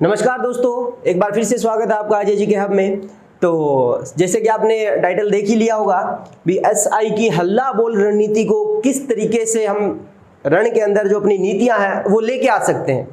नमस्कार दोस्तों, एक बार फिर से स्वागत है आपका अजय जी के हब में। तो जैसे कि आपने टाइटल देख ही लिया होगा भी एसआई की हल्ला बोल रणनीति को किस तरीके से हम रण के अंदर जो अपनी नीतियां हैं वो लेके आ सकते हैं,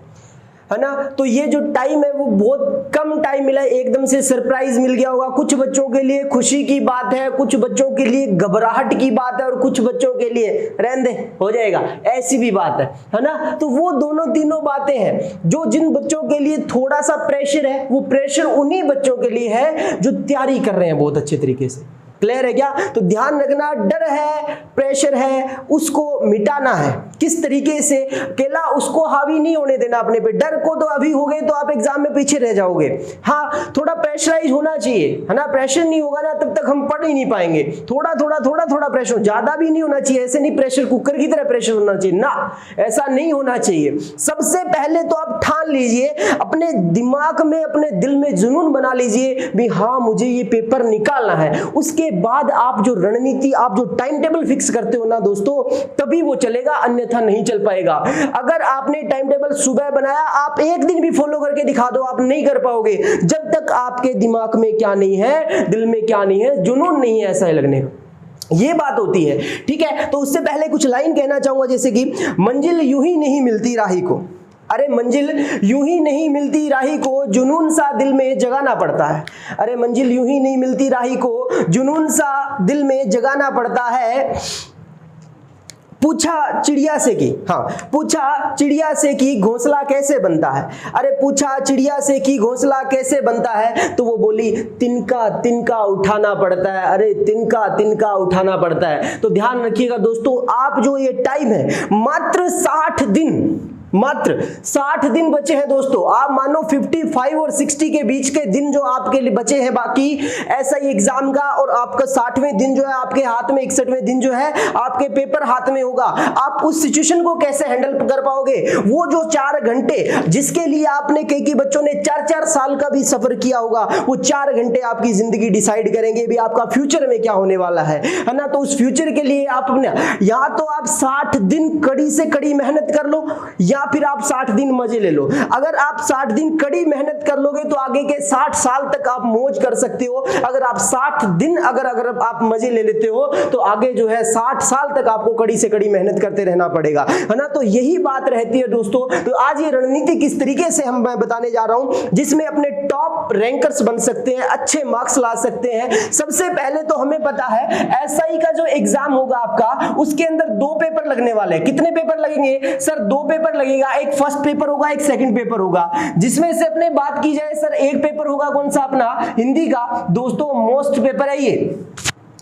है ना। तो ये जो टाइम है वो बहुत कम टाइम मिला है, एकदम से सरप्राइज मिल गया होगा। कुछ बच्चों के लिए खुशी की बात है, कुछ बच्चों के लिए घबराहट की बात है और कुछ बच्चों के लिए रहने दे हो जाएगा ऐसी भी बात है ना। तो वो दोनों तीनों बातें हैं जो जिन बच्चों के लिए थोड़ा सा प्रेशर है, वो प्रेशर उन्हीं बच्चों के लिए है जो तैयारी कर रहे हैं बहुत अच्छे तरीके से। क्लियर है क्या? तो ध्यान रखना, डर है, प्रेशर है, उसको मिटाना है। किस तरीके से? अकेला उसको हावी नहीं होने देना अपने पे। डर को तो अभी हो गए तो आप एग्जाम में पीछे रह जाओगे। हाँ, थोड़ा प्रेशराइज होना चाहिए, है ना। प्रेशर नहीं होगा ना तब तक हम पढ़ ही नहीं पाएंगे। थोड़ा थोड़ा प्रेशर, ज्यादा भी नहीं होना चाहिए। ऐसे नहीं प्रेशर कुकर की तरह प्रेशर होना चाहिए ना, ऐसा नहीं होना चाहिए। सबसे पहले तो आप ठान लीजिए, अपने दिमाग में, अपने दिल में जुनून बना लीजिए भी हाँ मुझे ये पेपर निकालना है। उसके बाद आप जो रणनीति, आप जो टाइम टेबल फिक्स करते हो ना दोस्तों, तभी वो चलेगा, अन्यथा नहीं चल पाएगा। अगर आपने टाइम टेबल सुबह बनाया, आप एक दिन भी फॉलो करके दिखा दो, आप नहीं कर पाओगे जब तक आपके दिमाग में क्या नहीं है, दिल में क्या नहीं है, जुनून नहीं है ऐसा ही लगने का। ये बात होती है, ठीक है। तो उससे पहले कुछ लाइन कहना चाहूंगा, जैसे कि मंजिल यूं ही नहीं मिलती राही को। अरे मंजिल यूं ही नहीं मिलती राही को, जुनून सा दिल में जगाना पड़ता है। अरे मंजिल यूं ही नहीं मिलती राही को, जुनून सा दिल में जगाना पड़ता है। पूछा चिड़िया से की, हाँ पूछा चिड़िया से की घोंसला कैसे बनता है। अरे पूछा चिड़िया से की घोंसला कैसे बनता है, तो वो बोली तिनका तिनका उठाना पड़ता है। अरे तिनका तिनका उठाना पड़ता है। तो ध्यान रखिएगा दोस्तों, आप जो ये टाइम है मात्र 60 दिन, मात्र 60 दिन बचे हैं दोस्तों। आप मानो 55 और 60 के बीच के दिन जो आपके लिए बचे हैं बाकी एसआई एग्जाम का, और आपका 60वें दिन जो है आपके हाथ में, 61वें दिन जो है आपके पेपर हाथ में होगा। आप उस सिचुएशन को कैसे हैंडल कर पाओगे? वो जो 4 घंटे जिसके लिए आपने कई बच्चों ने 4-4 साल का भी सफर किया होगा, वो 4 घंटे आपकी जिंदगी डिसाइड करेंगे भी आपका फ्यूचर में क्या होने वाला है ना। तो उस फ्यूचर के लिए आप अपने, या तो आप 60 दिन कड़ी से कड़ी मेहनत कर लो, या फिर आप 60 दिन मजे ले लो। अगर आप 60 दिन कड़ी मेहनत कर लोगे तो आगे के 60 साल तक आप मौज कर सकते हो। अगर आप 60 दिन अगर आप मजे ले लेते हो तो आगे जो है 60 साल तक आपको कड़ी से कड़ी मेहनत करते रहना पड़ेगा, है ना। तो यही बात रहती है दोस्तों। तो आज ये रणनीति किस तरीके से मैं बताने जा रहा हूं जिसमें अपने टॉप रैंकर्स बन सकते हैं, अच्छे मार्क्स ला सकते हैं। सबसे पहले तो हमें पता है एसआई का जो एग्जाम होगा आपका, उसके अंदर 2 पेपर लगने वाले हैं। कितने पेपर लगेंगे सर? 2 पेपर लगेगा। एक फर्स्ट पेपर होगा, एक सेकंड पेपर होगा। जिसमें से अपने बात की जाए सर, एक पेपर होगा कौन सा? अपना हिंदी का। दोस्तों मोस्ट पेपर है ये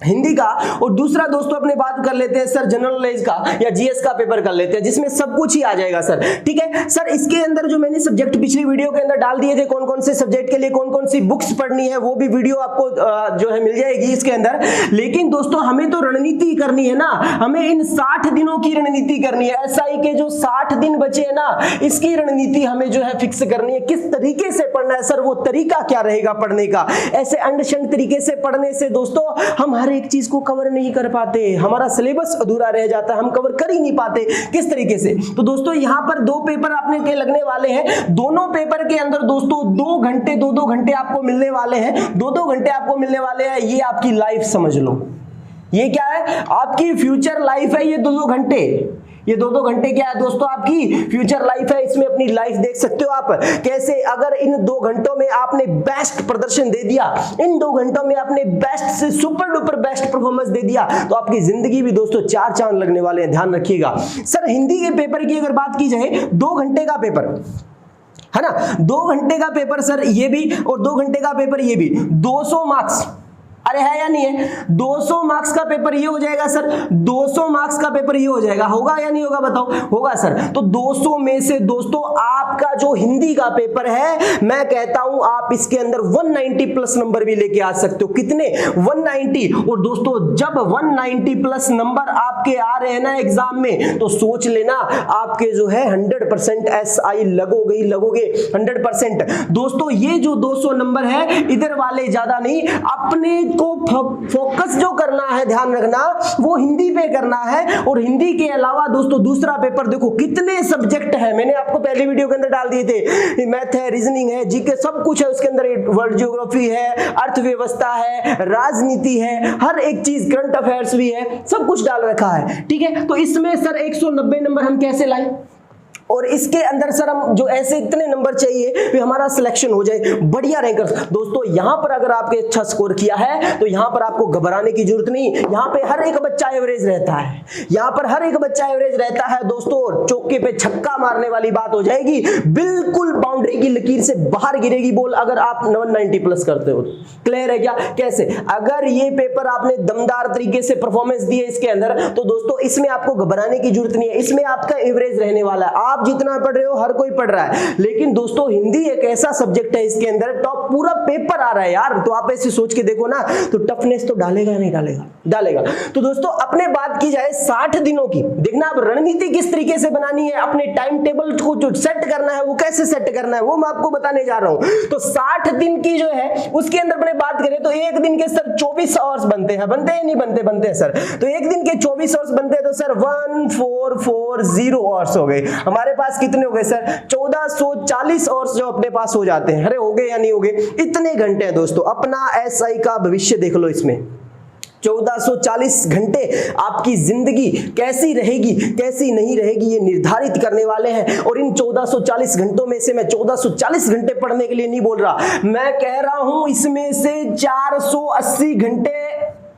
हिंदी का। और दूसरा दोस्तों अपने बात कर लेते हैं सर जनरल नॉलेज का या जीएस का पेपर कर लेते हैं, जिसमें सब कुछ ही आ जाएगा सर, ठीक है। सर इसके अंदर जो मैंने सब्जेक्ट पिछली वीडियो के अंदर डाल दिए थे, कौन कौन से सब्जेक्ट के लिए कौन कौन सी बुक्स पढ़नी है, वो भी वीडियो आपको जो है मिल जाएगी इसके अंदर। लेकिन दोस्तों हमें तो रणनीति करनी है ना, हमें इन 60 दिनों की रणनीति करनी है। एसआई के जो 60 दिन बचे हैं ना, इसकी रणनीति हमें जो है फिक्स करनी है। किस तरीके से पढ़ना है सर, वो तरीका क्या रहेगा पढ़ने का। ऐसे अंडशंड तरीके से पढ़ने से दोस्तों हम हर एक चीज को कवर नहीं कर पाते, हमारा सिलेबस अधूरा रह जाता है, हम कवर कर ही नहीं पाते। किस तरीके से? तो दोस्तों यहां पर 2 पेपर आपने के लगने वाले हैं। दोनों पेपर के अंदर दोस्तों 2 घंटे 2-2 घंटे आपको मिलने वाले हैं। 2-2 घंटे आपको मिलने वाले हैं। ये आपकी लाइफ समझ लो, ये क्या है? आपकी फ्यूचर लाइफ है ये 2-2 घंटे। ये 2-2 घंटे क्या है दोस्तों? आपकी फ्यूचर लाइफ है। इसमें अपनी लाइफ देख सकते हो आप कैसे। अगर इन 2 घंटों में आपने बेस्ट प्रदर्शन दे दिया, इन 2 घंटों में आपने बेस्ट से सुपर डुपर बेस्ट परफॉर्मेंस दे दिया, तो आपकी जिंदगी भी दोस्तों 4 चांद लगने वाले हैं। ध्यान रखिएगा। सर हिंदी के पेपर की अगर बात की जाए, 2 घंटे का पेपर है ना, 2 घंटे का पेपर सर ये भी, और 2 घंटे का पेपर ये भी, 200 मार्क्स। अरे है या नहीं है? 200 मार्क्स का पेपर ये हो जाएगा सर, 200 मार्क्स का पेपर ये हो जाएगा। होगा या नहीं होगा बताओ? होगा सर। तो 200 में से दोस्तों आपका जो हिंदी का पेपर है, मैं कहता हूं आप इसके अंदर 190 प्लस नंबर भी लेके आ सकते हो। कितने? 190। और दोस्तों जब 190 प्लस नंबर आपके आ रहे हैं ना एग्जाम में, तो सोच लेना आपके जो है 100% एसआई लगोगे 100%। दोस्तों ये जो 200 नंबर है, इधर वाले ज्यादा नहीं, अपने को फोकस जो करना है, ध्यान रखना, वो हिंदी पे करना है। और हिंदी के अलावा दोस्तों दूसरा पेपर देखो कितने सब्जेक्ट है, मैंने आपको पहले वीडियो के अंदर डाल दिए थे, मैथ है, रीजनिंग है, जीके, सब कुछ है उसके अंदर, वर्ल्ड ज्योग्राफी है, अर्थव्यवस्था है, राजनीति है, हर एक चीज, करंट अफेयर्स भी है, सब कुछ डाल रखा है। ठीक है, तो इसमें सर 190 नंबर हम कैसे लाएं, और इसके अंदर सर हम जो ऐसे इतने नंबर चाहिए कि हमारा सिलेक्शन हो जाए, बढ़िया रैंकर। दोस्तों यहां पर अगर आपने अच्छा स्कोर किया है तो यहां पर आपको घबराने की जरूरत नहीं, यहां पे हर एक बच्चा एवरेज रहता है, यहां पर हर एक बच्चा एवरेज रहता है दोस्तों। चौके पे छक्का मारने वाली बात हो जाएगी, बिल्कुल बाउंड्री की लकीर से बाहर गिरेगी बॉल अगर आप 190 प्लस करते हो। क्लियर है क्या? कैसे? अगर ये पेपर आपने दमदार तरीके से परफॉर्मेंस दी है इसके अंदर, तो दोस्तों इसमें आपको घबराने की जरूरत नहीं है, इसमें आपका एवरेज रहने वाला है। आप जितना पढ़ रहे हो हर कोई पढ़ रहा है, लेकिन दोस्तों हिंदी एक ऐसा सब्जेक्ट है, इसके अंदर टॉप पूरा पेपर आ रहा है यार, तो आप ऐसे सोच के देखो ना, तो टफनेस तो डालेगा नहीं डालेगा? डालेगा। तो दोस्तों अपने बात की जाए 60 दिनों की, देखना अब रणनीति किस तरीके से बनानी है, अपने टाइम टेबल को जो सेट करना है वो कैसे सेट करना है वो मैं आपको बताने जा रहा हूं। तो 60 दिन की जो है उसके अंदर अपने बात करें तो एक दिन के सर 24 आवर्स बनते हैं, बनते हैं नहीं बनते? बनते हैं सर। तो एक दिन के 24 आवर्स बनते हैं, तो सर 1440 आवर्स हो गए। हमारे पास कितने हो गए सर? 1440 आवर्स जो अपने पास हो जाते हैं। अरे हो गए या नहीं हो गए? इतने घंटे हैं दोस्तों। अपना एसआई का भविष्य देख लो इसमें, 1440 घंटे आपकी जिंदगी कैसी रहेगी कैसी नहीं रहेगी ये निर्धारित करने वाले हैं। और इन 1440 घंटों में से मैं 1440 घंटे पढ़ने के लिए नहीं बोल रहा, मैं कह रहा हूं इसमें से 480 घंटे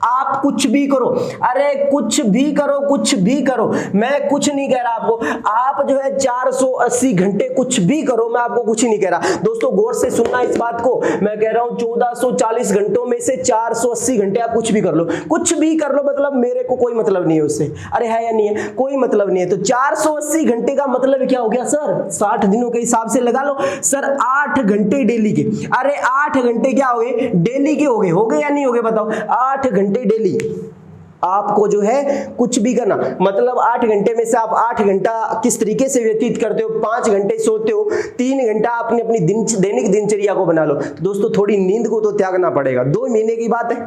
आप कुछ भी करो। अरे कुछ भी करो, कुछ भी करो, मैं कुछ नहीं कह रहा आपको, आप जो है 480 घंटे कुछ भी करो, मैं आपको कुछ ही नहीं कह रहा। दोस्तों गौर से सुनना इस बात को, मैं कह रहा हूं 1440 घंटों में से 480 घंटे आप कुछ भी कर लो। कुछ भी कर लो मतलब मेरे को कोई मतलब नहीं है उससे। अरे है या नहीं है? कोई मतलब नहीं है। तो 480 घंटे का मतलब क्या हो गया सर? 60 दिनों के हिसाब से लगा लो सर, 8 घंटे डेली के। अरे 8 घंटे क्या हो गए? डेली के हो गए या नहीं हो गए? बताओ। 8 घंटे डेली आपको जो है कुछ भी करना, मतलब 8 घंटे में से आप 8 घंटा किस तरीके से व्यतीत करते हो, 5 घंटे सोते हो, 3 घंटा आपने अपनी दैनिक दिनचर्या को बना लो। तो दोस्तों थोड़ी नींद को तो त्यागना पड़ेगा। 2 महीने की बात है,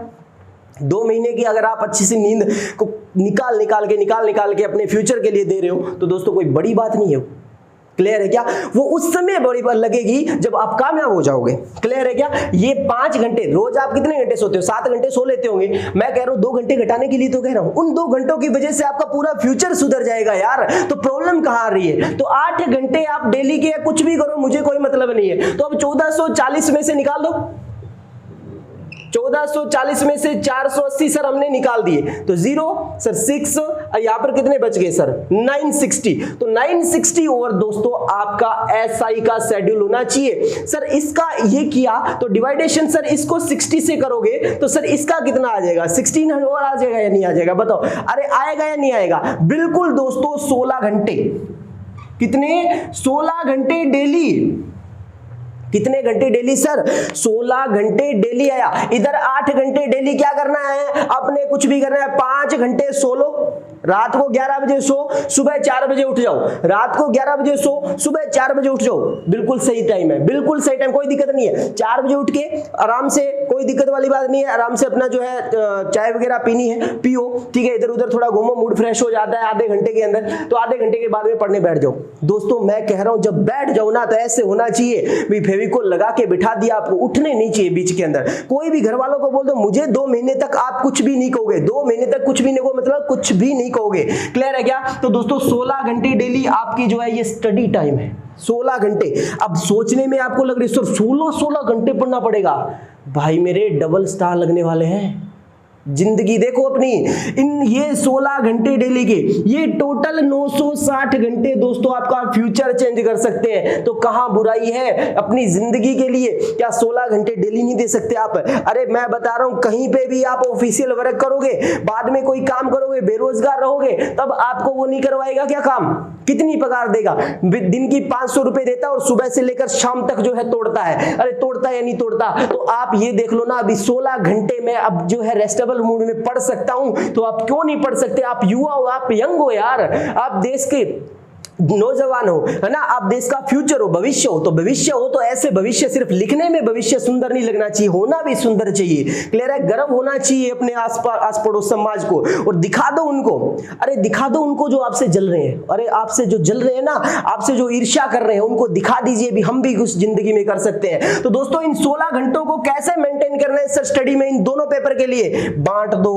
2 महीने की अगर आप अच्छी सी नींद को निकाल के अपने फ्यूचर के लिए दे रहे हो तो दोस्तों कोई बड़ी बात नहीं है। क्लियर है क्या? वो उस समय बड़ी बात लगेगी जब आप कामयाब हो जाओगे। क्लियर है क्या? ये 5 घंटे, रोज आप कितने घंटे सोते हो? 7 घंटे सो लेते होंगे। मैं कह रहा हूं 2 घंटे घटाने के लिए तो कह रहा हूं, उन 2 घंटों की वजह से आपका पूरा फ्यूचर सुधर जाएगा यार। तो प्रॉब्लम कहां आ रही है? तो 8 घंटे आप डेली के कुछ भी करो, मुझे कोई मतलब नहीं है। तो अब 1440 में से निकाल दो, 1440 में से 480 सर हमने निकाल दिए, तो 0 सर 6, यहां पर कितने बच गए सर? 960। तो 960 ओवर दोस्तों आपका एसआई का शेड्यूल होना चाहिए। सर इसका ये किया तो डिवाइडेशन सर इसको 60 से करोगे तो सर इसका कितना आ जाएगा? 1600 ओवर आ जाएगा या नहीं आ जाएगा? बताओ। अरे आएगा या नहीं आएगा? बिल्कुल दोस्तों 16 घंटे। कितने? 16 घंटे डेली। कितने घंटे डेली सर? 16 घंटे डेली आया। इधर 8 घंटे डेली क्या करना है? अपने कुछ भी करना है। 5 घंटे सो लो, रात को 11 बजे सो, सुबह 4 बजे उठ जाओ। रात को 11 बजे सो, सुबह 4 बजे उठ जाओ। बिल्कुल सही टाइम है, बिल्कुल सही टाइम, कोई दिक्कत नहीं है। 4 बजे उठ के आराम से, कोई दिक्कत वाली बात नहीं है, आराम से अपना जो है चाय वगैरह पीनी है, पियो। ठीक है, इधर उधर थोड़ा घूमो, मूड फ्रेश हो जाता है आधे घंटे के अंदर। तो आधे घंटे के बाद में पढ़ने बैठ जाओ। दोस्तों मैं कह रहा हूं जब बैठ जाओ ना तो ऐसे होना चाहिए भी फेविकोल लगा के बिठा दिया, आपको उठने नहीं चाहिए बीच के अंदर। कोई भी घर वालों को बोल दो मुझे 2 महीने तक आप कुछ भी नहीं कहोगे, 2 महीने तक कुछ भी नहीं कहोगे मतलब कुछ भी नहीं कहोगे। क्लियर है क्या? तो दोस्तों 16 घंटे डेली आपकी जो है ये स्टडी टाइम है, 16 घंटे। अब सोचने में आपको लग रही है सर 16 घंटे पढ़ना पड़ेगा। भाई मेरे डबल स्टार लगने वाले हैं। जिंदगी देखो अपनी, इन ये 16 घंटे डेली के, ये टोटल 960 घंटे दोस्तों आपका फ्यूचर चेंज कर सकते हैं। तो कहां बुराई है अपनी जिंदगी के लिए? क्या 16 घंटे डेली नहीं दे सकते आप? अरे मैं बता रहा हूं कहीं पे भी आप ऑफिशियल वर्क करोगे, बाद में कोई काम करोगे, बेरोजगार रहोगे, तब आपको वो नहीं करवाएगा क्या काम? कितनी पगार देगा? दिन की 500 रुपए देता और सुबह से लेकर शाम तक जो है तोड़ता है। अरे तोड़ता या नहीं तोड़ता? तो आप ये देख लो ना, अभी 16 घंटे में अब जो है रेस्टेबल मूड में पढ़ सकता हूं, तो आप क्यों नहीं पढ़ सकते? आप युवा हो, आप यंग हो यार, आप देश के नौजवान हो, है ना, आप देश का फ्यूचर हो, भविष्य हो, तो भविष्य हो तो ऐसे भविष्य सिर्फ लिखने में भविष्य सुंदर नहीं लगना चाहिए, होना भी सुंदर चाहिए। क्लियर है? गर्व होना चाहिए अपने आस पड़ोस समाज को, और दिखा दो उनको, अरे दिखा दो उनको जो आपसे जल रहे हैं, अरे आपसे जो जल रहे हैं ना, आपसे जो ईर्ष्या कर रहे हैं, उनको दिखा दीजिए भी हम भी कुछ जिंदगी में कर सकते हैं। तो दोस्तों इन 16 घंटों को कैसे मेंटेन करना है सर स्टडी में, इन दोनों पेपर के लिए बांट दो,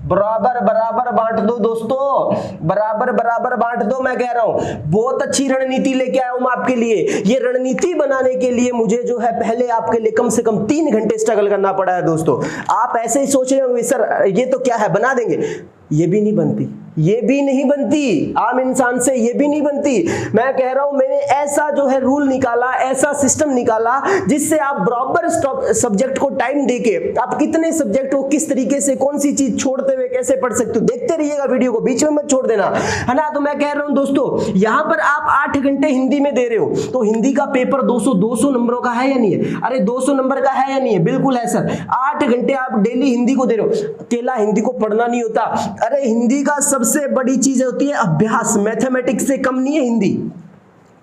बराबर बराबर बांट दो दोस्तों, बराबर बराबर बांट दो। मैं कह रहा हूं बहुत अच्छी रणनीति लेके आया हूं मैं आपके लिए। ये रणनीति बनाने के लिए मुझे जो है पहले आपके लिए कम से कम 3 घंटे स्ट्रगल करना पड़ा है दोस्तों। आप ऐसे ही सोच रहे होंगे सर ये तो क्या है बना देंगे, ये भी नहीं बनती, ये भी नहीं बनती, आम इंसान से ये भी नहीं बनती। मैं कह रहा हूं मैंने ऐसा जो है रूल निकाला, ऐसा सिस्टम निकाला जिससे आप बराबर सब्जेक्ट को टाइम देके आप कितने सब्जेक्ट को किस तरीके से कौन सी चीज छोड़ते हुए कैसे पढ़ सकते हो, देखते रहिएगा वीडियो को, बीच में मत छोड़ देना, है ना। तो मैं कह रहा हूं दोस्तों यहां पर आप 8 घंटे हिंदी में दे रहे हो, तो हिंदी का पेपर 200 नंबरों का है या नहीं है? अरे 200 नंबर का है या नहीं है? बिल्कुल है सर। 8 घंटे आप डेली हिंदी को दे रहे हो। अकेला हिंदी को पढ़ना नहीं होता, अरे हिंदी का सबसे बड़ी चीज होती है अभ्यास, मैथमेटिक्स से कम नहीं है हिंदी,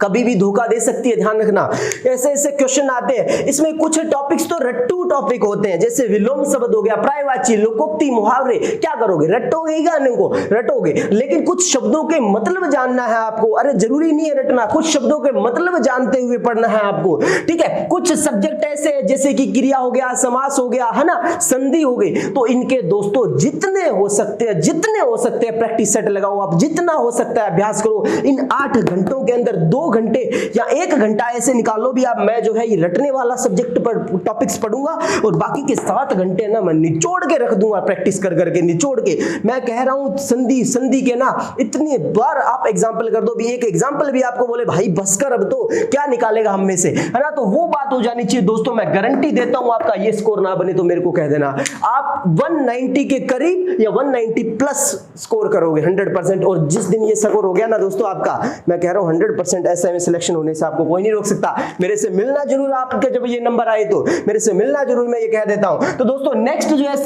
कभी भी धोखा दे सकती है, ध्यान रखना। ऐसे ऐसे क्वेश्चन आते हैं, इसमें कुछ टॉपिक्स तो रट्टू टॉपिक होते हैं, जैसे विलोम शब्द हो गया, पर्यायवाची, लोकोक्ति, मुहावरे, क्या करोगे रटोगे ही गाने को रटोगे, लेकिन कुछ शब्दों के मतलब जानना है आपको। अरे जरूरी नहीं है रटना, कुछ शब्दों के मतलब जानते हुए पढ़ना है आपको, ठीक है। कुछ सब्जेक्ट ऐसे है जैसे कि क्रिया हो गया, समास हो गया, है ना, संधि हो गई, तो इनके दोस्तों जितने हो सकते हैं प्रैक्टिस सेट लगाओ, आप जितना हो सकता है अभ्यास करो। इन 8 घंटों के अंदर 2 घंटे या 1 घंटा ऐसे निकालो भी आप, मैं जो है ये रटने वाला सब्जेक्ट पर टॉपिक्स पढ़ूंगा और बाकी के 7 घंटे ना मैं निचोड़ के रख दूंगा, प्रैक्टिस कर करके निचोड़ के। मैं कह रहा हूं संधि के ना इतनी बार आप एग्जांपल कर दो भी, एक एग्जांपल भी आपको बोले भाई बस कर अब तो क्या निकालेगा हम में से, है ना, तो वो बात हो जानी चाहिए दोस्तों। मैं गारंटी देता हूं आपका ये स्कोर ना बने तो मेरे को कह देना, आप 190 के करीब या 190 प्लस स्कोर करोगे 100%। और जिस दिन ये स्कोर हो गया ना दोस्तों आपका, मैं कह रहा हूं 100% ऐसा में सिलेक्शन होने से आपको कोई नहीं रोक सकता। मेरे से मिलना जरूर, आपके जब ये नंबर आए तो मेरे से मिलना जरूर, मैं ये कह देता हूं। तो दोस्तों नेक्स्ट जो है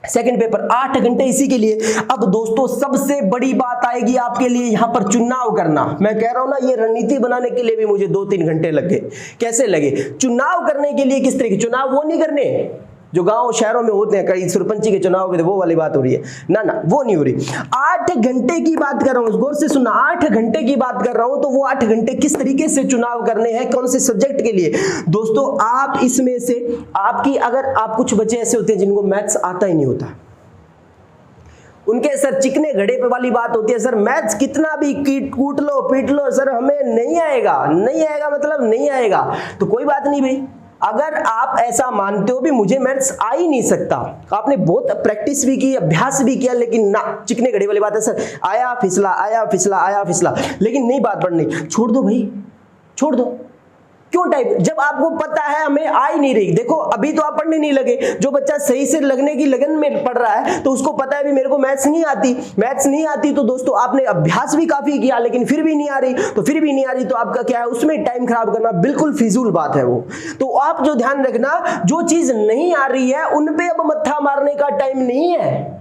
सेकंड पेपर 8 घंटे इसी के लिए। अब दोस्तों सबसे बड़ी बात आएगी आपके लिए यहां पर चुनाव करना। मैं कह रहा हूं ना ये रणनीति बनाने के लिए भी मुझे 2-3 घंटे लग गए। कैसे लगे? चुनाव करने के लिए किस तरीके चुनाव, वो नहीं करने जो गांव शहरों में होते हैं कई सरपंची के चुनाव में, वो वाली बात हो रही है ना, वो नहीं हो रही। 8 घंटे की बात कर रहा हूं, गौर से सुनना, 8 घंटे की बात कर रहा हूं। तो वो 8 घंटे किस तरीके से चुनाव करने हैं, कौन से सब्जेक्ट के लिए दोस्तों। आप इसमें से आपकी, अगर आप कुछ बच्चे ऐसे होते हैं जिनको मैथ्स आता ही नहीं होता, उनके सर चिकने घड़े पे वाली बात होती है, सर मैथ्स कितना भी कूट लो पीट लो सर हमें नहीं आएगा मतलब नहीं आएगा। तो कोई बात नहीं भाई, अगर आप ऐसा मानते हो भी मुझे मैथ्स आ ही नहीं सकता, आपने बहुत प्रैक्टिस भी की, अभ्यास भी किया, लेकिन ना, चिकने घड़े वाली बात है सर, आया फिसला, लेकिन नहीं बात बढ़नी, छोड़ दो भाई, छोड़ दो। क्यों टाइप, जब आपको पता है हमें आ ही नहीं रही। देखो अभी तो आप पढ़ने नहीं लगे, जो बच्चा सही से लगने की लगन में पढ़ रहा है तो उसको पता है भी मेरे को मैथ्स नहीं आती, तो दोस्तों आपने अभ्यास भी काफी किया लेकिन फिर भी नहीं आ रही, तो आपका क्या है, उसमें टाइम खराब करना बिल्कुल फिजूल बात है वो। तो आप जो ध्यान रखना, जो चीज नहीं आ रही है उन पे अब मत्था मारने का टाइम नहीं है,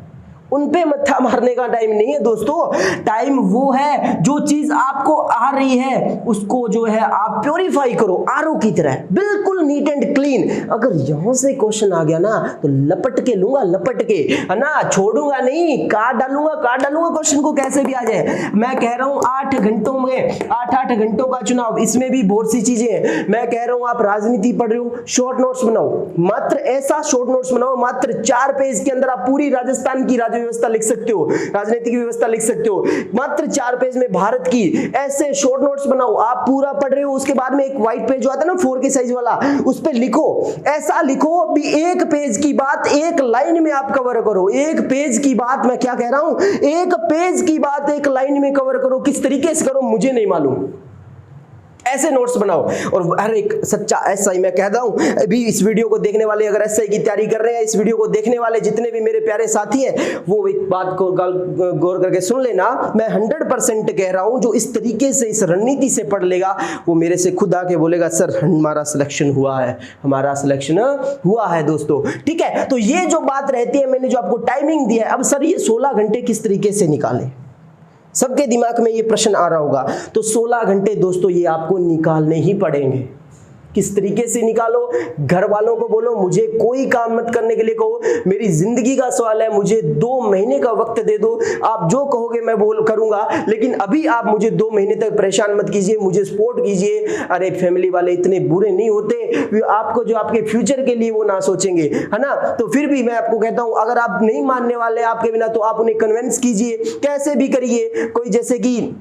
उन पे मत्था मारने का टाइम नहीं है दोस्तों। टाइम वो है जो चीज आपको आ रही है उसको जो है आप प्योरीफाई करो, आरओ की तरह, बिल्कुल नीट एंड क्लीन। अगर यहां से क्वेश्चन आ गया ना तो लपट के लूंगा, है ना, छोड़ूंगा नहीं, काट डालूंगा क्वेश्चन को, कैसे भी आ जाए। मैं कह रहा हूं 8 घंटों में 8 घंटों का चुनाव, इसमें भी बहुत सी चीजें हैं। मैं कह रहा हूं आप राजनीति पढ़ रहे हो, शॉर्ट नोट्स बनाओ, मात्र ऐसा शॉर्ट नोट्स बनाओ, मात्र 4 पेज के अंदर आप पूरी राजस्थान की व्यवस्था लिख सकते हो, राजनीति की व्यवस्था लिख सकते हो, मात्र 4 पेज में भारत की, ऐसे शॉर्ट नोट्स बनाओ। आप पूरा पढ़ रहे हो, उसके बाद में एक व्हाइट पेज जो आता है ना 4 के साइज वाला, उस पे लिखो, ऐसा लिखो भी 1 पेज की बात 1 लाइन में आप कवर करो। 1 पेज की बात, मैं क्या कह रहा हूं, 1 पेज की बात 1 लाइन में कवर करो। किस तरीके से करो मुझे नहीं मालूम, ऐसे नोट्स बनाओ। और हर एक सच्चा एसआई, मैं कहता हूं अभी इस वीडियो को देखने वाले अगर एसआई की तैयारी कर रहे हैं, इस वीडियो को देखने वाले जितने भी मेरे प्यारे साथी हैं, वो एक बात को गौर करके सुन लेना। मैं 100% कह रहा हूं, जो इस तरीके से इस रणनीति से पढ़ लेगा वो मेरे से खुद आके बोलेगा सर हमारा सिलेक्शन हुआ है दोस्तों, ठीक है। तो ये जो बात रहती है, मैंने जो आपको टाइमिंग दिया है, अब सर ये 16 घंटे किस तरीके से निकालें, सबके दिमाग में ये प्रश्न आ रहा होगा। तो 16 घंटे दोस्तों ये आपको निकालने ही पड़ेंगे। किस तरीके से निकालो? घर वालों को बोलो मुझे कोई काम मत करने के लिए कहो, मेरी जिंदगी का सवाल है, मुझे 2 महीने का वक्त दे दो, आप जो कहोगे मैं बोल करूंगा, लेकिन अभी आप मुझे 2 महीने तक परेशान मत कीजिए, मुझे सपोर्ट कीजिए। अरे फैमिली वाले इतने बुरे नहीं होते, आपको जो आपके फ्यूचर के लिए वो ना सोचेंगे, है ना। तो फिर भी मैं आपको कहता हूं अगर आप नहीं मानने वाले आपके बिना तो आप उन्हें कन्विंस कीजिए, कैसे भी करिए। कोई जैसे कि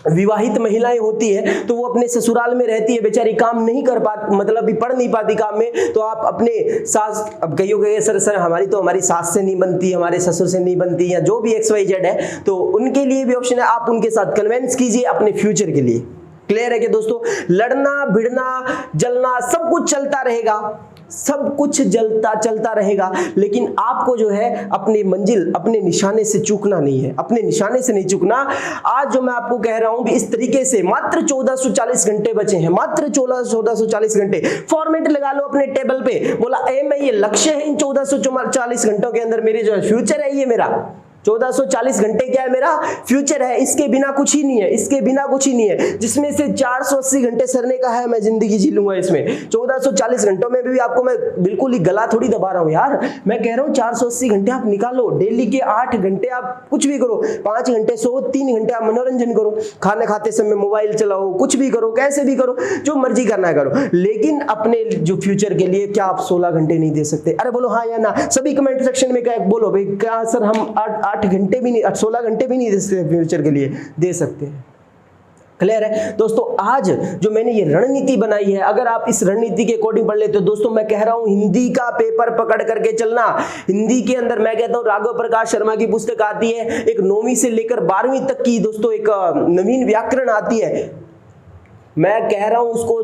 विवाहित महिलाएं होती है तो वो अपने ससुराल में रहती है, बेचारी काम नहीं कर पाती, मतलब भी पढ़ नहीं पाती काम में, तो आप अपने सास, अब कहियोगे सर हमारी सास से नहीं बनती, हमारे ससुर से नहीं बनती, या जो भी XYZ है, तो उनके लिए भी ऑप्शन है, आप उनके साथ कन्विंस कीजिए अपने फ्यूचर के लिए। क्लियर है कि दोस्तों लड़ना भिड़ना जलना सब कुछ चलता रहेगा, सब कुछ चलता रहेगा, लेकिन आपको जो है अपनी मंजिल अपने निशाने से चूकना नहीं है, अपने निशाने से नहीं चूकना। आज जो मैं आपको कह रहा हूं भी इस तरीके से मात्र 1440 घंटे बचे हैं, मात्र 1440 घंटे। फॉर्मेट लगा लो अपने टेबल पे, बोला एम है, ये लक्ष्य है, इन 1440 घंटों के अंदर मेरे जो फ्यूचर है, ये मेरा 1440 घंटे क्या है, मेरा फ्यूचर है, इसके बिना कुछ ही नहीं है, इसके बिना कुछ ही नहीं है। जिसमें से 480 घंटे सरने का है, मैं जिंदगी जी लूंगा इसमें। 1440 घंटों में भी आपको मैं बिल्कुल ही गला थोड़ी दबा रहा हूं यार, मैं कह रहा हूं 480 घंटे आप निकालो, डेली के 8 घंटे आप कुछ भी करो, 5 घंटे सो, 3 घंटे आप मनोरंजन करो, खाने खाते समय मोबाइल चलाओ, कुछ भी करो, कैसे भी करो, जो मर्जी करना है करो, लेकिन अपने जो फ्यूचर के लिए क्या आप 16 घंटे नहीं दे सकते? अरे बोलो हाँ या ना, सभी कमेंट सेक्शन में क्या बोलो भाई, क्या सर हम 8 घंटे भी नहीं, 16 घंटे भी नहीं दे सकते फ्यूचर के लिए? दे सकते हैं। क्लियर है दोस्तों। आज जो मैंने ये रणनीति बनाई है, अगर आप इस रणनीति के अकॉर्डिंग पढ़ लेते हो दोस्तों, मैं कह रहा हूं हिंदी का पेपर पकड़ करके चलना। हिंदी के अंदर मैं कहता हूं राघव प्रकाश शर्मा की पुस्तक आती है, एक 9वीं से लेकर 12वीं तक की दोस्तों एक नवीन व्याकरण आती है, मैं कह रहा हूं उसको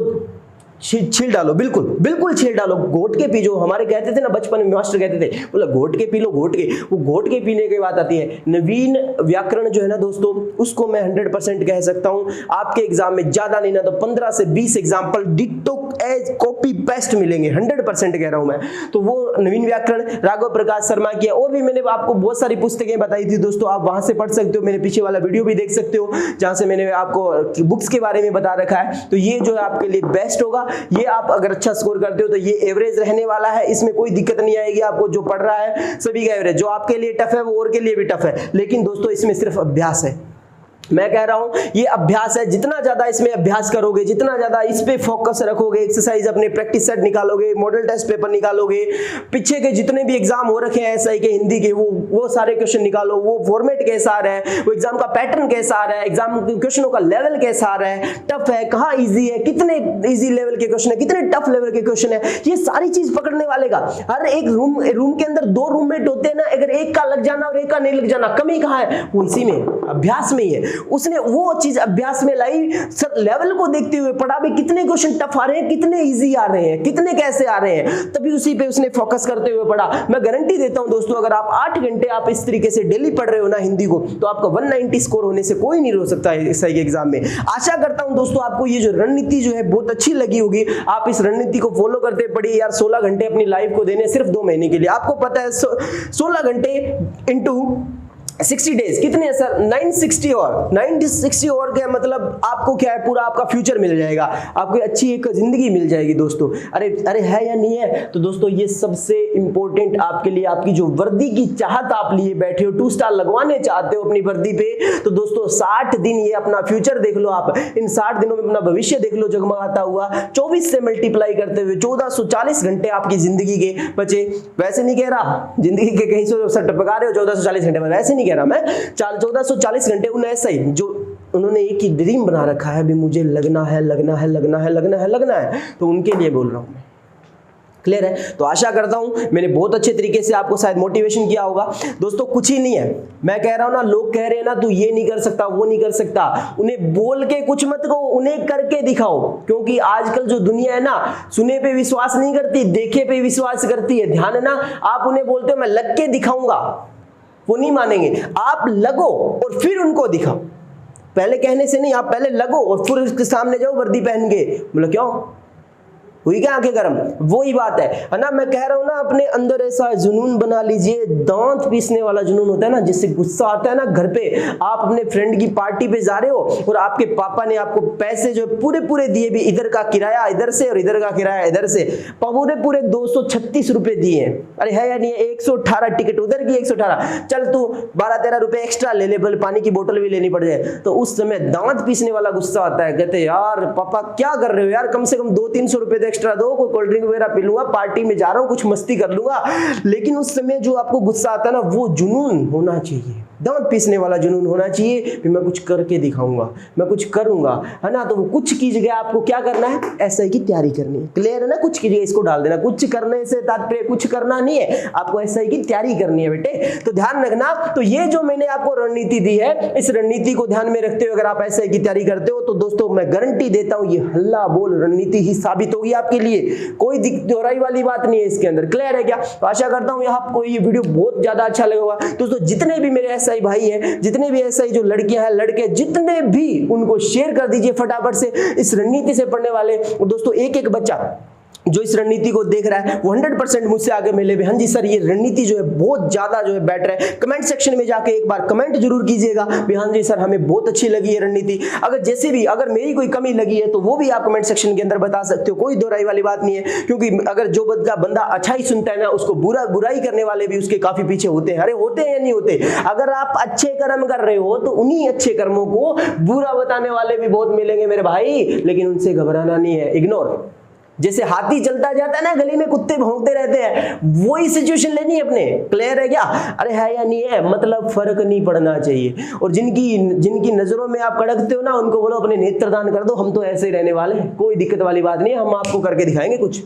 छील डालो, बिल्कुल बिल्कुल छील डालो, घोट के पी। जो हमारे कहते थे ना बचपन में, मास्टर कहते थे बोला घोट के पी लो, घोट के, वो घोट के पीने की बात आती है। नवीन व्याकरण जो है ना दोस्तों, उसको मैं 100% कह सकता हूं आपके एग्जाम में ज्यादा नहीं ना तो 15 से 20 example ditto as copy paste मिलेंगे, 100% कह रहा हूं मैं। तो वो नवीन व्याकरण राघव प्रकाश शर्मा की है, और भी मैंने आपको बहुत सारी पुस्तकें बताई थी दोस्तों, आप वहां से पढ़ सकते हो, मेरे पीछे वाला वीडियो भी देख सकते हो जहां से मैंने आपको बुक्स के बारे में बता रखा है। तो ये जो है आपके लिए बेस्ट होगा, ये आप अगर अच्छा स्कोर करते हो तो ये एवरेज रहने वाला है, इसमें कोई दिक्कत नहीं आएगी आपको। जो पढ़ रहा है सभी का एवरेज, जो आपके लिए टफ है वो और के लिए भी टफ है, लेकिन दोस्तों इसमें सिर्फ अभ्यास है। मैं कह रहा हूं ये अभ्यास है, जितना ज्यादा इसमें अभ्यास करोगे, जितना ज्यादा इस पे फोकस रखोगे, एक्सरसाइज अपने प्रैक्टिस सेट निकालोगे, मॉडल टेस्ट पेपर निकालोगे, पीछे के जितने भी एग्जाम हो रखे हैं SI के हिंदी के, वो सारे क्वेश्चन निकालो, वो फॉर्मेट कैसा आ रहा है, वो एग्जाम का पैटर्न कैसा आ रहा है, एग्जाम क्वेश्चनों का लेवल कैसा आ रहा है, टफ है कहाँ ईजी है, कितने ईजी लेवल के क्वेश्चन है, कितने टफ लेवल के क्वेश्चन है, ये सारी चीज पकड़ने वाले का। हर एक रूम के अंदर 2 रूममेट होते हैं ना, अगर एक का लग जाना और एक का नहीं लग जाना, कमी कहाँ है? वो इसी में, अभ्यास में ही है। उसने वो चीज अभ्यास में लाई, लेवल को देखते हुए पढ़ा भी कितने क्वेश्चन टफ आ रहे हैं, कितने इजी आ रहे हैं, कितने कैसे आ रहे हैं, तभी उसी पे उसने फोकस करते हुए पढ़ा। मैं गारंटी देता हूं दोस्तों, अगर आप 8 घंटे आप इस तरीके से डेली पढ़ रहे हो ना हिंदी को, तो आपका 190 स्कोर होने से कोई नहीं रोक सकता है SI के एग्जाम में। आशा करता हूं दोस्तों आपको ये जो रणनीति जो है बहुत अच्छी लगी होगी, आप इस रणनीति को फॉलो करते पढ़िए यार। 16 घंटे अपनी लाइफ को देने सिर्फ 2 महीने के लिए, आपको पता है 16 घंटे इंटू 60 डेज कितने हैं सर? 960 और 960 और क्या मतलब आपको क्या है, पूरा आपका फ्यूचर मिल जाएगा, आपको अच्छी एक जिंदगी मिल जाएगी दोस्तों। अरे है या नहीं है? तो दोस्तों ये सबसे इंपॉर्टेंट आपके लिए, आपकी जो वर्दी की चाहत आप लिए बैठे हो, 2 स्टार लगवाने चाहते हो अपनी वर्दी पे, तो दोस्तों 60 दिन ये अपना फ्यूचर देख लो आप, इन 60 दिनों में अपना भविष्य देख लो जगमगाता हुआ। 24 से मल्टीप्लाई करते हुए 1440 घंटे आपकी जिंदगी के बचे। वैसे नहीं कह रहा जिंदगी के कहीं से टपका रहे हो 1440 घंटे में, वैसे नहीं कह रहा मैं। 1440 घंटे उन ऐसा ही जो उन्होंने एक ही ड्रीम बना रखा है, भी मुझे लगना है, लगना है, लगना है, लगना है, लगना है, तो उनके लिए बोल रहा हूं मैं। क्लियर है? तो आशा करता हूं मैंने बहुत अच्छे तरीके से आपको शायद मोटिवेशन किया होगा दोस्तों। कुछ ही नहीं है, मैं कह रहा हूं ना, लोग कह रहे हैं ना तू ये नहीं कर सकता, वो नहीं कर सकता, उन्हें बोल के कुछ मत कहो, उन्हें करके दिखाओ। क्योंकि आजकल जो दुनिया है ना, सुने पे विश्वास नहीं करती, देखे पे विश्वास करती है। ध्यान है ना, आप उन्हें बोलते हो मैं लग के दिखाऊंगा, वो नहीं मानेंगे। आप लगो और फिर उनको दिखाओ, पहले कहने से नहीं, आप पहले लगो और फिर उसके सामने जाओ वर्दी पहन के, बोलो क्यों हुई क्या आंखें गर्म? वही बात है ना, मैं कह रहा हूं ना, अपने अंदर ऐसा जुनून बना लीजिए, दांत पीसने वाला जुनून होता है ना, जिससे गुस्सा आता है ना। घर पे आप अपने फ्रेंड की पार्टी पे जा रहे हो और आपके पापा ने आपको पैसे जो पूरे पूरे दिए भी, इधर का किराया इधर से और इधर का किराया इधर से, पूरे पूरे 236 रुपए दिए। अरे है या नहीं है? 118 टिकट उधर की, 118, चल तू 12-13 रुपए एक्स्ट्रा ले ले, पानी की बोतल भी लेनी पड़ जाए। तो उस समय दांत पीसने वाला गुस्सा आता है, कहते यार पापा क्या कर रहे हो यार, कम से कम 200-300 रुपए तो एक्स्ट्रा दो, कोई कोल्ड ड्रिंक वगैरह पी लूंगा, पार्टी में जा रहा हूं, कुछ मस्ती कर लूंगा। लेकिन उस समय जो आपको गुस्सा आता है ना, वो जुनून होना चाहिए, दांत पीसने वाला जुनून होना चाहिए कि मैं कुछ करके दिखाऊंगा, मैं कुछ करूंगा, है ना। तो वो कुछ की जगह आपको क्या करना है? एसआई की तैयारी करनी है। क्लियर है ना? कुछ की जगह इसको डाल देना, कुछ करने से तात्पर्य कुछ करना नहीं है, आपको एसआई की तैयारी करनी है बेटे। तो ध्यान रखना, तो ये जो मैंने आपको रणनीति दी है, इस रणनीति को ध्यान में रखते हुए अगर आप एसआई की तैयारी करते हो तो दोस्तों मैं गारंटी देता हूं ये हल्ला बोल रणनीति ही साबित होगी आपके लिए, कोई दोहराई वाली बात नहीं है इसके अंदर। क्लियर है क्या? तो आशा करता हूं आपको ये वीडियो बहुत ज्यादा अच्छा लगा होगा। दोस्तों जितने भी मेरे एसआई भाई हैं, जितने भी एसआई जो लड़कियां हैं, लड़के जितने भी, उनको शेयर कर दीजिए फटाफट से इस रणनीति से पढ़ने वाले। और दोस्तों एक बच्चा जो इस रणनीति को देख रहा है वो 100% मुझसे आगे मिले भी, हाँ जी सर ये रणनीति जो है बहुत ज्यादा जो है बेटर है। कमेंट सेक्शन में जाके एक बार कमेंट जरूर कीजिएगा भी हाँ जी सर हमें बहुत अच्छी लगी ये रणनीति। अगर जैसे भी अगर मेरी कोई कमी लगी है तो वो भी आप कमेंट सेक्शन के अंदर बता सकते हो, कोई दोहराई वाली बात नहीं है। क्योंकि अगर जो बंदा अच्छा ही सुनता है ना, उसको बुराई करने वाले भी उसके काफी पीछे होते हैं। अरे होते हैं या नहीं होते? अगर आप अच्छे कर्म कर रहे हो तो उन्हीं अच्छे कर्मों को बुरा बताने वाले भी बहुत मिलेंगे मेरे भाई, लेकिन उनसे घबराना नहीं है, इग्नोर। जैसे हाथी चलता जाता है ना, गली में कुत्ते भौंकते रहते हैं, वही सिचुएशन लेनी है अपने। क्लियर है क्या? अरे है या नहीं है? मतलब फर्क नहीं पड़ना चाहिए। और जिनकी नजरों में आप कड़कते हो ना, उनको बोलो अपने नेत्रदान कर दो, हम तो ऐसे ही रहने वाले हैं, कोई दिक्कत वाली बात नहीं है, हम आपको करके दिखाएंगे कुछ।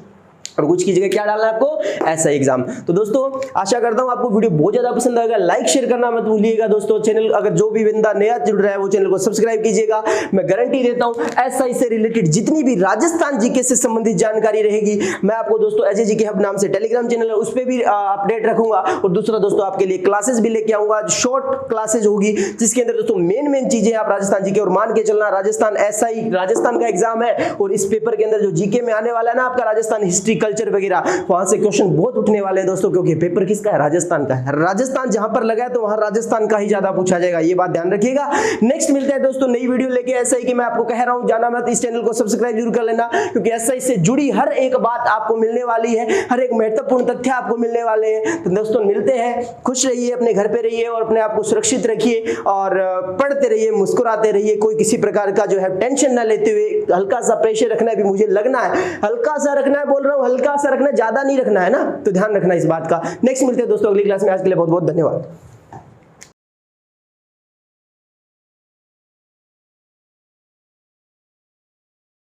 और कुछ की जगह क्या डालना है आपको? ऐसा एग्जाम। तो दोस्तों आशा करता हूं आपको वीडियो बहुत ज्यादा पसंद आएगा, लाइक शेयर करना मत भूलिएगा दोस्तों। चैनल अगर जो भी बंदा नया जुड़ रहा है वो चैनल को सब्सक्राइब कीजिएगा। मैं गारंटी देता हूं एसआई से रिलेटेड जितनी भी राजस्थान जीके से संबंधित जानकारी रहेगी, मैं आपको दोस्तों एसआई जीके हब नाम से टेलीग्राम चैनल है, उस पर भी अपडेट रखूंगा। और दूसरा दोस्तों आपके लिए क्लासेस भी लेके आऊंगा, शॉर्ट क्लासेज होगी जिसके अंदर दोस्तों मेन चीजें आप राजस्थान जीके, और मान के चलना राजस्थान एसआई राजस्थान का एग्जाम है, और इस पेपर के अंदर जो जीके में आने वाला है ना आपका राजस्थान हिस्ट्री कल्चर वगैरह, वहां से क्वेश्चन बहुत उठने वाले हैं दोस्तों। क्योंकि पेपर किसका है? राजस्थान का है। राजस्थान जहां पर लगा है तो वहां राजस्थान का ही ज्यादा पूछा जाएगा, ये बात ध्यान रखिएगा। नेक्स्ट मिलते हैं दोस्तों नई वीडियो लेके। ऐसा ही कि मैं आपको कह रहा हूं जाना मत, इस चैनल को सब्सक्राइब जरूर कर लेना, क्योंकि एसआई से जुड़ी हर एक बात आपको मिलने वाली है, हर एक महत्वपूर्ण तथ्य आपको मिलने वाले हैं। तो दोस्तों मिलते हैं, खुश रहिए, अपने घर पे रहिए और अपने आप को सुरक्षित रखिए, और पढ़ते रहिए, मुस्कुराते रहिए, कोई किसी प्रकार का जो है टेंशन ना लेते हुए। हल्का सा प्रेशर रखना है भी, मुझे लगना है हल्का सा रखना है, बोल रहा हूं हल्का सा रखना है, ज्यादा नहीं रखना है ना, तो ध्यान रखना इस बात का। नेक्स्ट मिलते हैं दोस्तों अगली क्लास में। आज के लिए बहुत बहुत धन्यवाद।